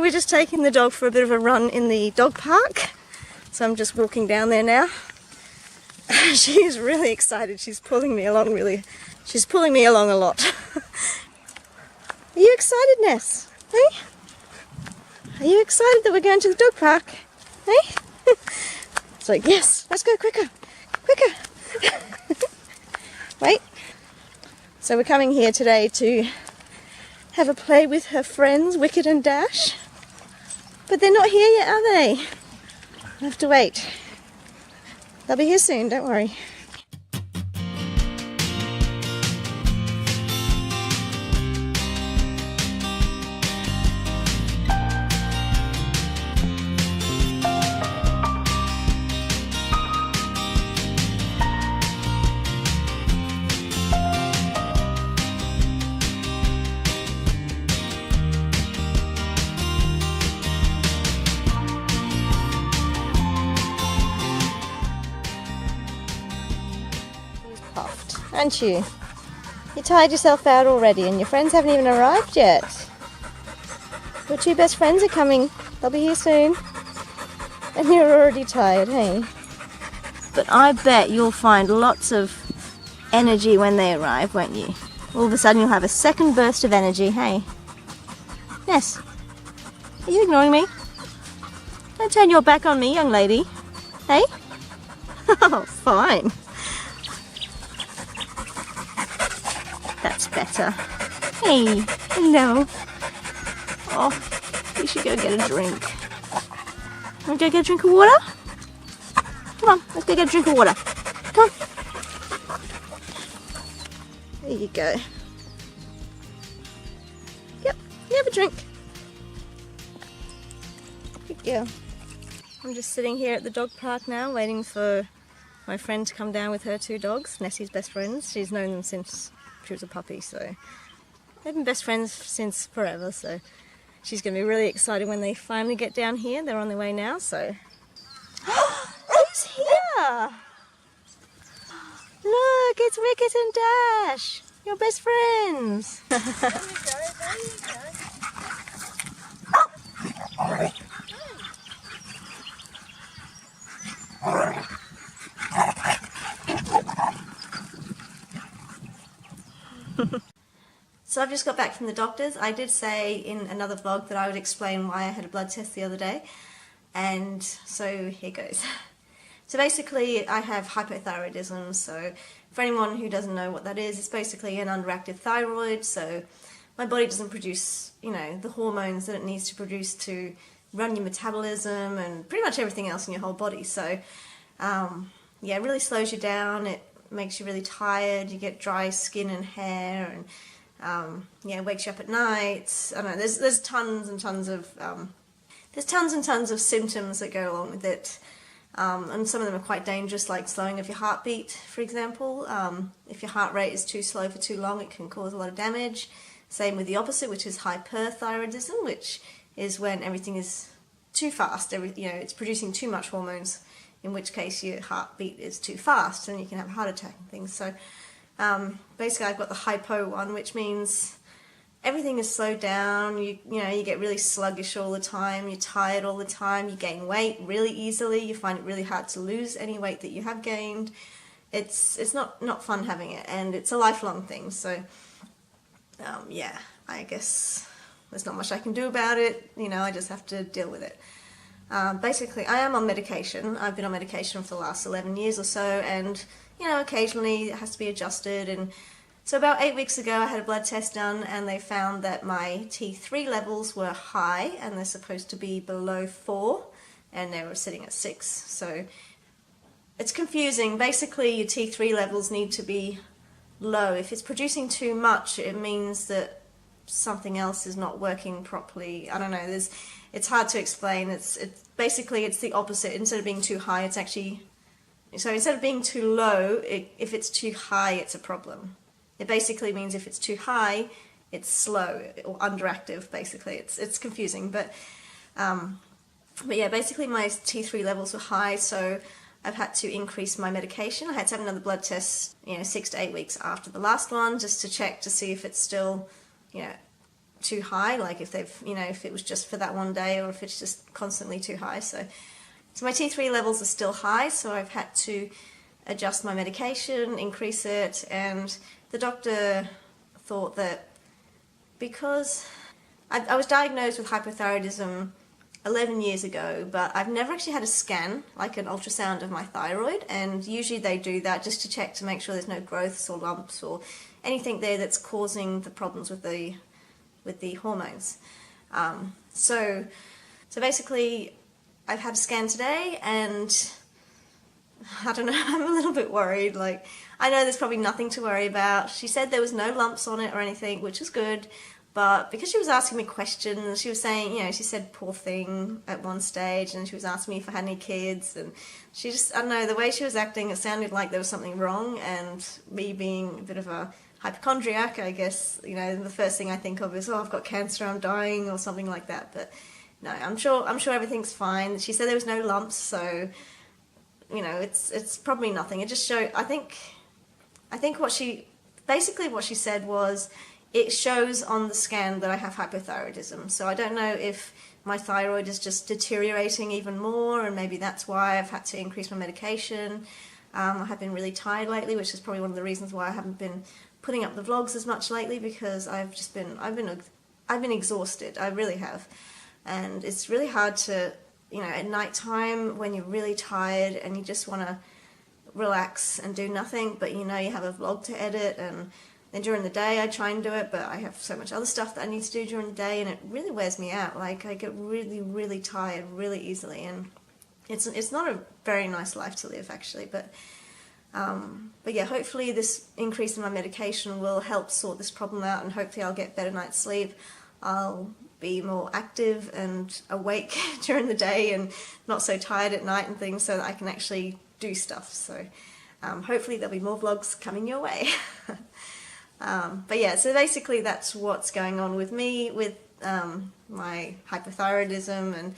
we're just taking the dog for a bit of a run in the dog park. So I'm just walking down there now. She's really excited. She's pulling me along She's pulling me along a lot. Are you excited, Ness? Hey? Are you excited that we're going to the dog park? Hey? It's like, yes, let's go quicker. Quicker. Wait. So we're coming here today to have a play with her friends, Wicked and Dash. But they're not here yet, are they? I have to wait. They'll be here soon, don't worry. Aren't you? You tired yourself out already and your friends haven't even arrived yet. Your two best friends are coming. They'll be here soon. And you're already tired, hey? But I bet you'll find lots of energy when they arrive, won't you? All of a sudden you'll have a second burst of energy, hey? Ness, are you ignoring me? Don't turn your back on me, young lady. Hey? Oh, fine. That's better. Hey, hello. Oh, you should go get a drink. Want to go get a drink of water? Come on, let's go get a drink of water. Come on. There you go. Yep, you have a drink. Good girl. I'm just sitting here at the dog park now, waiting for my friend to come down with her two dogs, Nessie's best friends. She's known them since she was a puppy, so they've been best friends since forever, so she's going to be really excited when they finally get down here. They're on their way now, so... Who's here? Look, it's Wicket and Dash, your best friends. There you go, there you go. So I've just got back from the doctors. I did say in another vlog that I would explain why I had a blood test the other day, and so here goes. So basically I have hypothyroidism, so for anyone who doesn't know what that is, it's basically an underactive thyroid, so my body doesn't produce, you know, the hormones that it needs to produce to run your metabolism and pretty much everything else in your whole body. So yeah, it really slows you down, it makes you really tired, you get dry skin and hair, and yeah, it wakes you up at night. I don't know, there's tons and tons of symptoms that go along with it, and some of them are quite dangerous, like slowing of your heartbeat, for example. If your heart rate is too slow for too long, it can cause a lot of damage. Same with the opposite, which is hyperthyroidism, which is when everything is too fast. You know, it's producing too much hormones, in which case your heartbeat is too fast and you can have a heart attack and things. So basically I've got the hypo one, which means everything is slowed down, you know, you get really sluggish all the time, you're tired all the time, you gain weight really easily, you find it really hard to lose any weight that you have gained. It's not fun having it, and it's a lifelong thing, so yeah, I guess there's not much I can do about it, you know, I just have to deal with it. Basically, I am on medication. I've been on medication for the last 11 years or so, and, you know, occasionally it has to be adjusted. And so about 8 weeks ago I had a blood test done, and they found that my T3 levels were high, and they're supposed to be below 4, and they were sitting at 6. So it's confusing. Basically, your T3 levels need to be low. If it's producing too much, it means that something else is not working properly. I don't know, it's hard to explain. It's basically it's the opposite. Instead of being too high, it's actually, so instead of being too low, if it's too high, it's a problem. It basically means if it's too high, it's slow or underactive. Basically, it's confusing, but yeah, basically my T3 levels were high, so I've had to increase my medication. I had to have another blood test, you know, 6 to 8 weeks after the last one, just to check to see if it's still, you know, too high, like if they've, if it was just for that one day or if it's just constantly too high. So my T3 levels are still high, so I've had to adjust my medication, increase it, and the doctor thought that because I was diagnosed with hypothyroidism 11 years ago, but I've never actually had a scan, like an ultrasound of my thyroid, and usually they do that just to check to make sure there's no growths or lumps or anything there that's causing the problems with the hormones. So basically I've had a scan today, and I don't know, I'm a little bit worried. Like, I know there's probably nothing to worry about. She said there was no lumps on it or anything, which is good. But because she was asking me questions, she was saying, she said poor thing at one stage, and she was asking me if I had any kids, and she just, I don't know, the way she was acting, it sounded like there was something wrong, and me being a bit of a hypochondriac, I guess, the first thing I think of is, I've got cancer, I'm dying, or something like that. But no, I'm sure everything's fine. She said there was no lumps, so, it's probably nothing. It just showed, I think what she said was, it shows on the scan that I have hypothyroidism. So I don't know if my thyroid is just deteriorating even more, and maybe that's why I've had to increase my medication. I have been really tired lately, which is probably one of the reasons why I haven't been putting up the vlogs as much lately, because I've been exhausted. I really have. And it's really hard to, at night time when you're really tired and you just want to relax and do nothing, but you have a vlog to edit, and then during the day I try and do it, but I have so much other stuff that I need to do during the day, and it really wears me out. Like, I get really, really tired really easily, and it's not a very nice life to live, actually. But yeah, hopefully this increase in my medication will help sort this problem out, and hopefully I'll get better night's sleep. I'll be more active and awake during the day and not so tired at night and things, so that I can actually do stuff. So hopefully there'll be more vlogs coming your way. But yeah, so basically that's what's going on with me with my hypothyroidism, and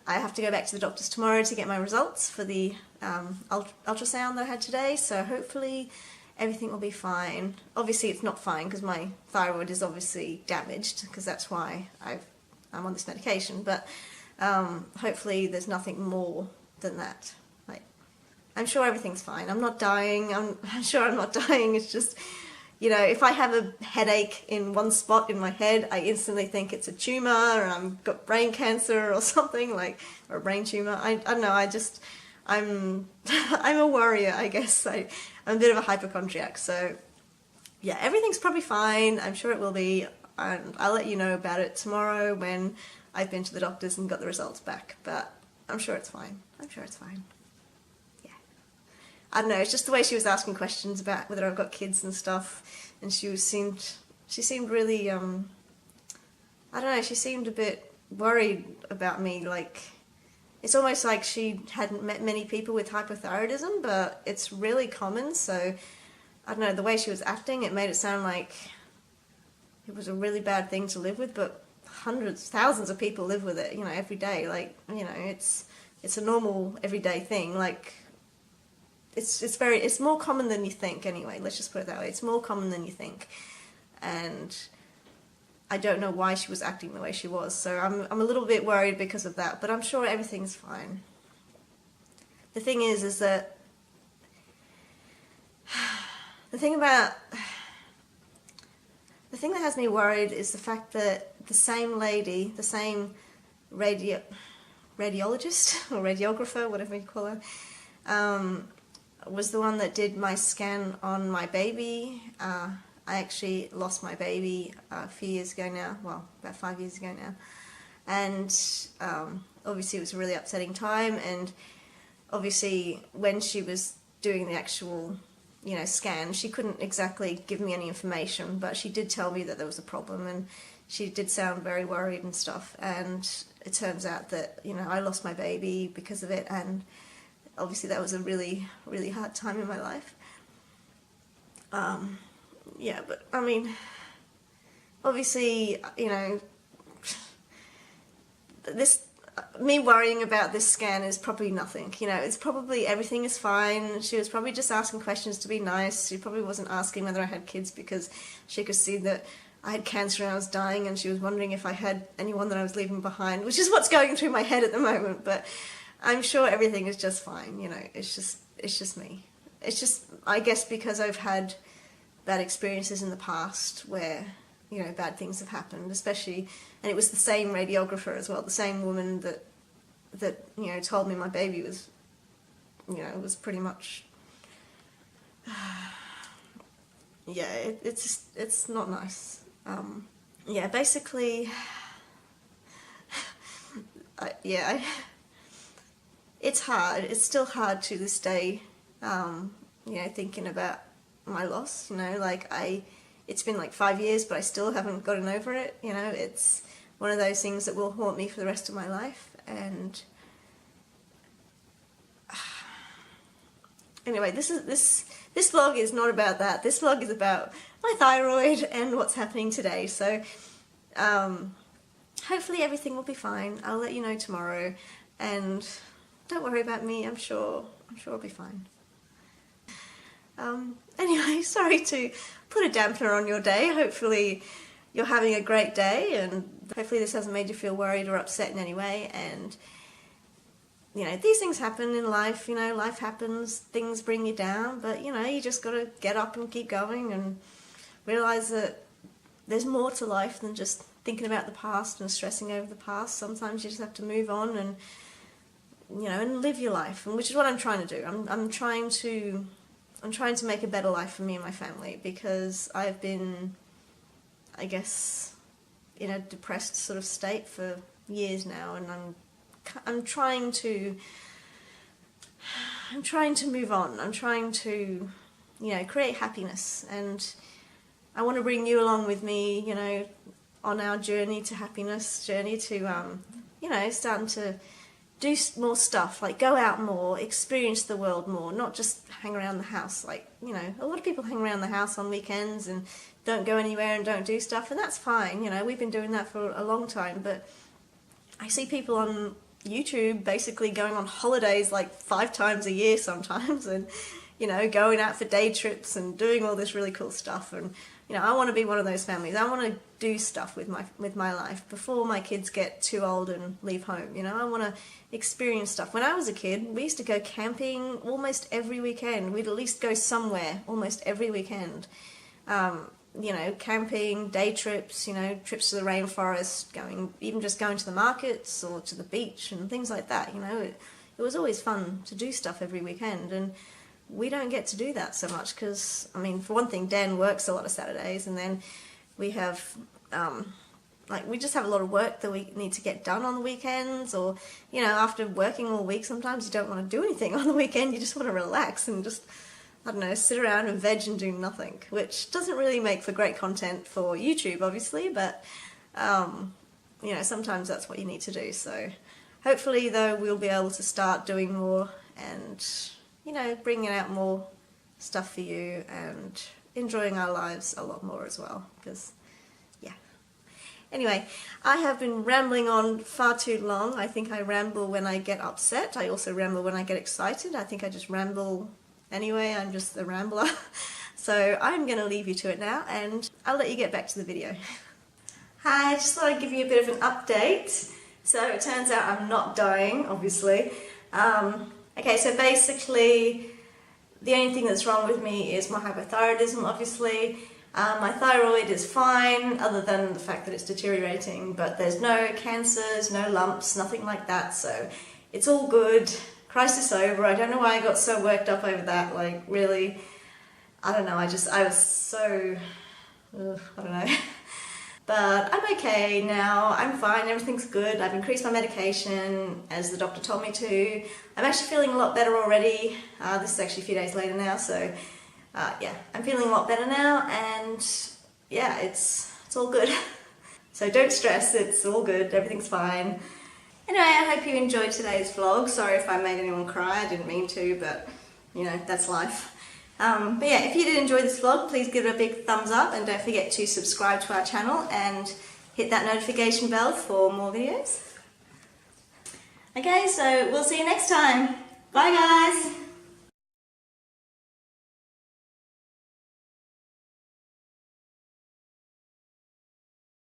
I have to go back to the doctors tomorrow to get my results for the ultrasound that I had today, so hopefully everything will be fine. Obviously it's not fine because my thyroid is obviously damaged, because that's why I'm on this medication, but hopefully there's nothing more than that. Like, I'm sure everything's fine. I'm not dying. I'm sure I'm not dying. It's just, if I have a headache in one spot in my head, I instantly think it's a tumour, or I've got brain cancer or something, or a brain tumour. I don't know, I'm a worrier, I guess. I'm a bit of a hypochondriac, so yeah, everything's probably fine. I'm sure it will be, and I'll let you know about it tomorrow when I've been to the doctors and got the results back, but I'm sure it's fine. I'm sure it's fine. I don't know, it's just the way she was asking questions about whether I've got kids and stuff, and she seemed really, I don't know, she seemed a bit worried about me. Like, it's almost like she hadn't met many people with hypothyroidism, but it's really common, so I don't know, the way she was acting, it made it sound like it was a really bad thing to live with, but hundreds, thousands of people live with it, every day. Like, it's a normal everyday thing. Like, it's more common than you think anyway, let's just put it that way. It's more common than you think, and I don't know why she was acting the way she was, so I'm a little bit worried because of that, but I'm sure everything's fine. The thing is that the thing that has me worried is the fact that the same lady, the same radiologist or radiographer, whatever you call her, was the one that did my scan on my baby. I actually lost my baby a few years ago now, well, about 5 years ago now, and obviously it was a really upsetting time, and obviously when she was doing the actual scan, she couldn't exactly give me any information, but she did tell me that there was a problem, and she did sound very worried and stuff, and it turns out that I lost my baby because of it, and obviously that was a really, really hard time in my life. Yeah, but I mean, obviously, me worrying about this scan is probably nothing. It's probably, everything is fine. She was probably just asking questions to be nice. She probably wasn't asking whether I had kids because she could see that I had cancer and I was dying, and she was wondering if I had anyone that I was leaving behind, which is what's going through my head at the moment, but I'm sure everything is just fine, you know, it's just me. It's just, I guess because I've had bad experiences in the past where, you know, bad things have happened, especially, and it was the same radiographer as well, the same woman that you know, told me my baby was, you know, was pretty much, yeah, it's not nice. Yeah, basically, it's hard. It's still hard to this day, you know, thinking about my loss, you know, like it's been like 5 years, but I still haven't gotten over it, you know, it's one of those things that will haunt me for the rest of my life, and anyway, this vlog is not about that. This vlog is about my thyroid and what's happening today. So hopefully everything will be fine. I'll let you know tomorrow, and don't worry about me. I'm sure I'll be fine. Anyway, sorry to put a dampener on your day. Hopefully you're having a great day, and hopefully this hasn't made you feel worried or upset in any way. And you know, these things happen in life, you know, life happens, things bring you down, but, you know, you just got to get up and keep going and realise that there's more to life than just thinking about the past and stressing over the past. Sometimes you just have to move on and, you know, and live your life, and which is what I'm trying to do. I'm trying to make a better life for me and my family, because I've been, I guess, in a depressed sort of state for years now, and I'm trying to move on. I'm trying to, you know, create happiness, and I want to bring you along with me, you know, on our journey to happiness, journey to, you know, starting to do more stuff, like go out more, experience the world more, not just hang around the house. Like, you know, a lot of people hang around the house on weekends and don't go anywhere and don't do stuff, and that's fine, you know, we've been doing that for a long time, but I see people on YouTube basically going on holidays like 5 times a year sometimes, and, you know, going out for day trips and doing all this really cool stuff. And, you know, I want to be one of those families. I want to do stuff with my life before my kids get too old and leave home. You know, I want to experience stuff. When I was a kid, we used to go camping almost every weekend. We'd at least go somewhere almost every weekend. You know, camping, day trips, you know, trips to the rainforest, even just going to the markets or to the beach and things like that. You know, it was always fun to do stuff every weekend, and we don't get to do that so much because, I mean, for one thing, Dan works a lot of Saturdays, and then we have, like, we just have a lot of work that we need to get done on the weekends, or, you know, after working all week, sometimes you don't want to do anything on the weekend. You just want to relax and just, I don't know, sit around and veg and do nothing, which doesn't really make for great content for YouTube, obviously, but, you know, sometimes that's what you need to do. So hopefully, though, we'll be able to start doing more and, you know, bringing out more stuff for you and enjoying our lives a lot more as well, because, yeah. Anyway, I have been rambling on far too long. I think I ramble when I get upset. I also ramble when I get excited. I think I just ramble anyway. I'm just a rambler. So I'm going to leave you to it now, and I'll let you get back to the video. Hi, I just thought I'd give you a bit of an update. So it turns out I'm not dying, obviously. Okay, so basically the only thing that's wrong with me is my hypothyroidism, obviously. My thyroid is fine, other than the fact that it's deteriorating, but there's no cancers, no lumps, nothing like that, so it's all good. Crisis over. I don't know why I got so worked up over that, like, really, I don't know, I was so, I don't know. But I'm okay now, I'm fine, everything's good. I've increased my medication as the doctor told me to. I'm actually feeling a lot better already. This is actually a few days later now, so yeah, I'm feeling a lot better now, and yeah, it's all good. So don't stress, it's all good, everything's fine. Anyway, I hope you enjoyed today's vlog. Sorry if I made anyone cry, I didn't mean to, but you know, that's life. But yeah, if you did enjoy this vlog, please give it a big thumbs up, and don't forget to subscribe to our channel and hit that notification bell for more videos. Okay, so we'll see you next time. Bye guys!